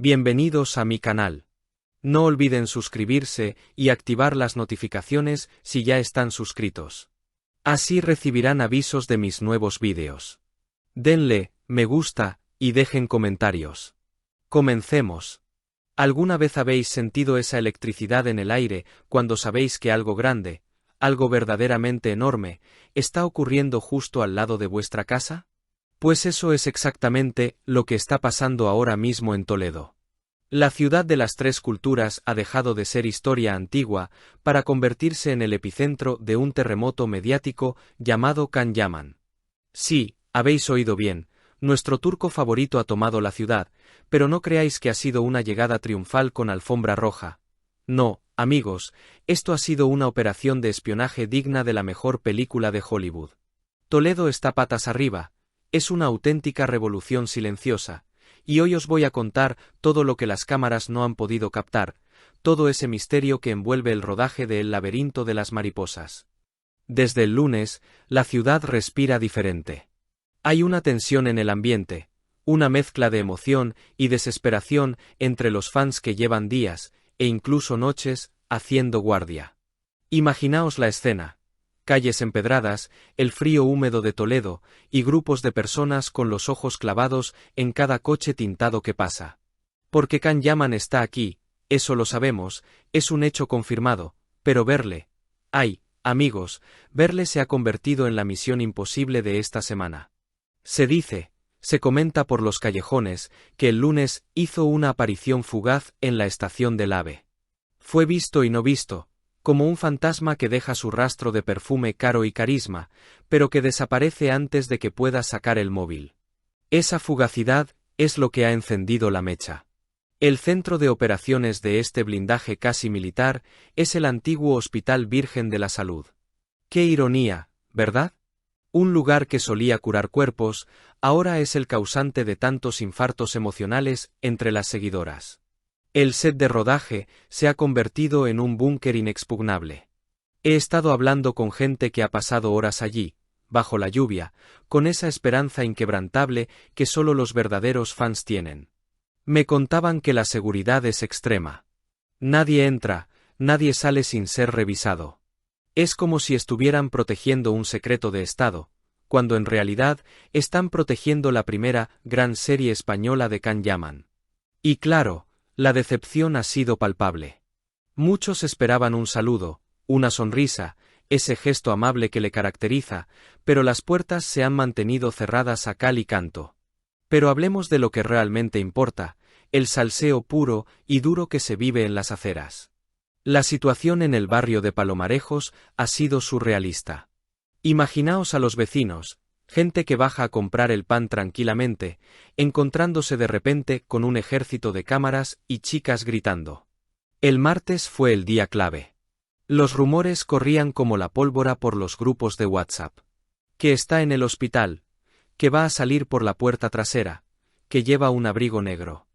Bienvenidos a mi canal. No olviden suscribirse y activar las notificaciones si ya están suscritos. Así recibirán avisos de mis nuevos vídeos. Denle me gusta y dejen comentarios. Comencemos. ¿Alguna vez habéis sentido esa electricidad en el aire cuando sabéis que algo grande, algo verdaderamente enorme, está ocurriendo justo al lado de vuestra casa? Pues eso es exactamente lo que está pasando ahora mismo en Toledo. La ciudad de las tres culturas ha dejado de ser historia antigua para convertirse en el epicentro de un terremoto mediático llamado Can Yaman. Sí, habéis oído bien, nuestro turco favorito ha tomado la ciudad, pero no creáis que ha sido una llegada triunfal con alfombra roja. No, amigos, esto ha sido una operación de espionaje digna de la mejor película de Hollywood. Toledo está patas arriba. Es una auténtica revolución silenciosa, y hoy os voy a contar todo lo que las cámaras no han podido captar, todo ese misterio que envuelve el rodaje de El laberinto de las mariposas. Desde el lunes, la ciudad respira diferente. Hay una tensión en el ambiente, una mezcla de emoción y desesperación entre los fans que llevan días, e incluso noches, haciendo guardia. Imaginaos la escena. Calles empedradas, el frío húmedo de Toledo, y grupos de personas con los ojos clavados en cada coche tintado que pasa. Porque Can Yaman está aquí, eso lo sabemos, es un hecho confirmado, pero verle, ay, amigos, verle se ha convertido en la misión imposible de esta semana. Se comenta por los callejones, que el lunes hizo una aparición fugaz en la estación del AVE. Fue visto y no visto, como un fantasma que deja su rastro de perfume caro y carisma, pero que desaparece antes de que pueda sacar el móvil. Esa fugacidad es lo que ha encendido la mecha. El centro de operaciones de este blindaje casi militar es el antiguo Hospital Virgen de la Salud. Qué ironía, ¿verdad? Un lugar que solía curar cuerpos, ahora es el causante de tantos infartos emocionales entre las seguidoras. El set de rodaje se ha convertido en un búnker inexpugnable. He estado hablando con gente que ha pasado horas allí, bajo la lluvia, con esa esperanza inquebrantable que solo los verdaderos fans tienen. Me contaban que la seguridad es extrema. Nadie entra, nadie sale sin ser revisado. Es como si estuvieran protegiendo un secreto de Estado, cuando en realidad están protegiendo la primera gran serie española de Can Yaman. Y claro, la decepción ha sido palpable. Muchos esperaban un saludo, una sonrisa, ese gesto amable que le caracteriza, pero las puertas se han mantenido cerradas a cal y canto. Pero hablemos de lo que realmente importa, el salseo puro y duro que se vive en las aceras. La situación en el barrio de Palomarejos ha sido surrealista. Imaginaos a los vecinos, gente que baja a comprar el pan tranquilamente, encontrándose de repente con un ejército de cámaras y chicas gritando. El martes fue el día clave. Los rumores corrían como la pólvora por los grupos de WhatsApp. Que está en el hospital, que va a salir por la puerta trasera, que lleva un abrigo negro.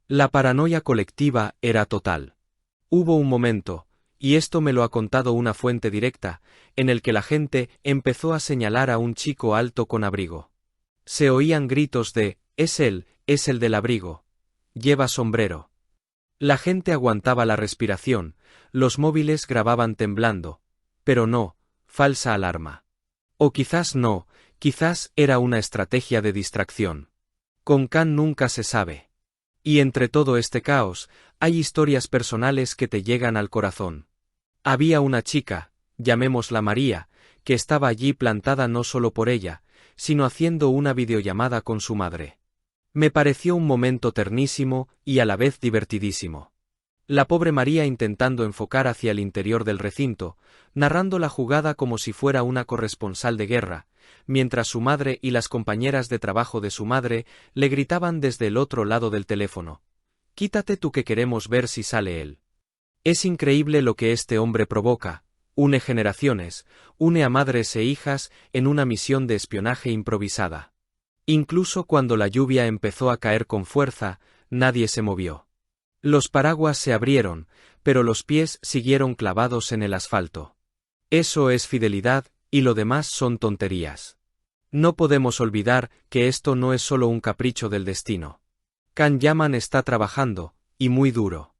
La paranoia colectiva era total. Hubo un momento, y esto me lo ha contado una fuente directa, en el que la gente empezó a señalar a un chico alto con abrigo. Se oían gritos de, es el del abrigo. Lleva sombrero. La gente aguantaba la respiración, los móviles grababan temblando, pero no, falsa alarma. O quizás no, quizás era una estrategia de distracción. Con Can nunca se sabe. Y entre todo este caos, hay historias personales que te llegan al corazón. Había una chica, llamémosla María, que estaba allí plantada no solo por ella, sino haciendo una videollamada con su madre. Me pareció un momento ternísimo y a la vez divertidísimo. La pobre María intentando enfocar hacia el interior del recinto, narrando la jugada como si fuera una corresponsal de guerra, mientras su madre y las compañeras de trabajo de su madre le gritaban desde el otro lado del teléfono. Quítate tú que queremos ver si sale él. Es increíble lo que este hombre provoca, une generaciones, une a madres e hijas en una misión de espionaje improvisada. Incluso cuando la lluvia empezó a caer con fuerza, nadie se movió. Los paraguas se abrieron, pero los pies siguieron clavados en el asfalto. Eso es fidelidad, y lo demás son tonterías. No podemos olvidar que esto no es solo un capricho del destino. Can Yaman está trabajando, y muy duro.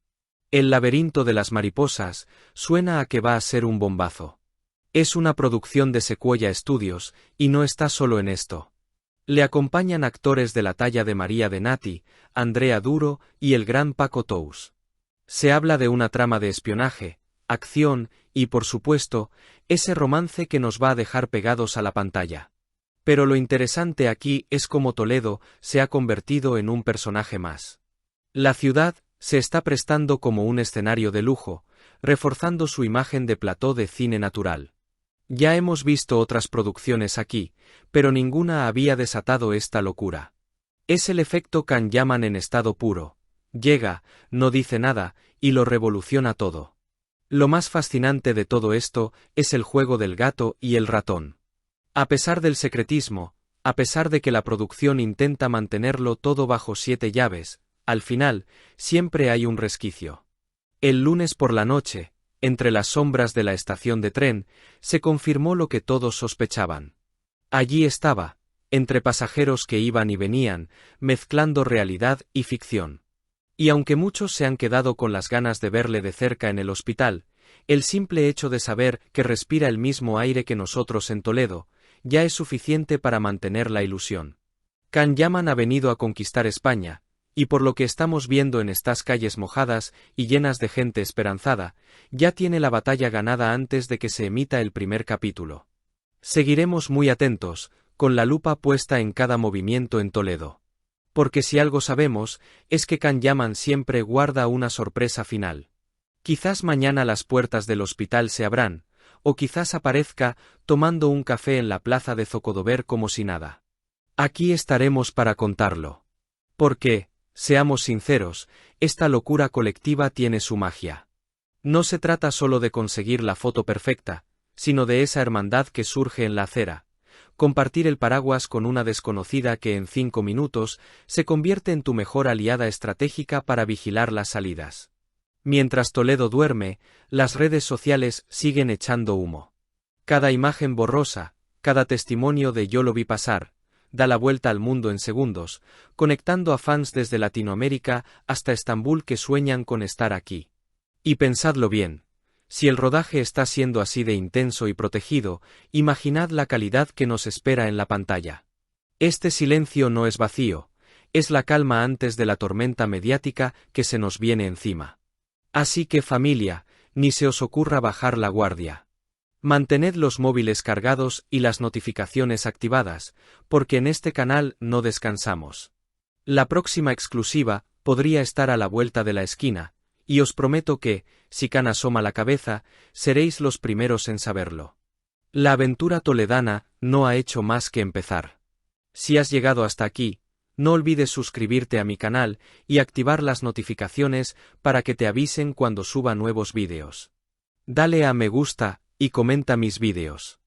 El laberinto de las mariposas suena a que va a ser un bombazo. Es una producción de Sequoia Studios, y no está solo en esto. Le acompañan actores de la talla de María de Nati, Andrea Duro y el gran Paco Tous. Se habla de una trama de espionaje, acción y, por supuesto, ese romance que nos va a dejar pegados a la pantalla. Pero lo interesante aquí es cómo Toledo se ha convertido en un personaje más. La ciudad se está prestando como un escenario de lujo, reforzando su imagen de plató de cine natural. Ya hemos visto otras producciones aquí, pero ninguna había desatado esta locura. Es el efecto Can Yaman en estado puro. Llega, no dice nada, y lo revoluciona todo. Lo más fascinante de todo esto es el juego del gato y el ratón. A pesar del secretismo, a pesar de que la producción intenta mantenerlo todo bajo 7 llaves, al final, siempre hay un resquicio. El lunes por la noche, entre las sombras de la estación de tren, se confirmó lo que todos sospechaban. Allí estaba, entre pasajeros que iban y venían, mezclando realidad y ficción. Y aunque muchos se han quedado con las ganas de verle de cerca en el hospital, el simple hecho de saber que respira el mismo aire que nosotros en Toledo, ya es suficiente para mantener la ilusión. Can Yaman ha venido a conquistar España, y por lo que estamos viendo en estas calles mojadas y llenas de gente esperanzada, ya tiene la batalla ganada antes de que se emita el primer capítulo. Seguiremos muy atentos, con la lupa puesta en cada movimiento en Toledo. Porque si algo sabemos, es que Can Yaman siempre guarda una sorpresa final. Quizás mañana las puertas del hospital se abran, o quizás aparezca tomando un café en la plaza de Zocodover como si nada. Aquí estaremos para contarlo. Porque, seamos sinceros, esta locura colectiva tiene su magia. No se trata solo de conseguir la foto perfecta, sino de esa hermandad que surge en la acera, compartir el paraguas con una desconocida que en 5 minutos se convierte en tu mejor aliada estratégica para vigilar las salidas. Mientras Toledo duerme, las redes sociales siguen echando humo. Cada imagen borrosa, cada testimonio de yo lo vi pasar, da la vuelta al mundo en segundos, conectando a fans desde Latinoamérica hasta Estambul que sueñan con estar aquí. Y pensadlo bien, si el rodaje está siendo así de intenso y protegido, imaginad la calidad que nos espera en la pantalla. Este silencio no es vacío, es la calma antes de la tormenta mediática que se nos viene encima. Así que familia, ni se os ocurra bajar la guardia. Mantened los móviles cargados y las notificaciones activadas, porque en este canal no descansamos. La próxima exclusiva podría estar a la vuelta de la esquina, y os prometo que, si Can asoma la cabeza, seréis los primeros en saberlo. La aventura toledana no ha hecho más que empezar. Si has llegado hasta aquí, no olvides suscribirte a mi canal y activar las notificaciones para que te avisen cuando suba nuevos vídeos. Dale a me gusta y comenta mis vídeos.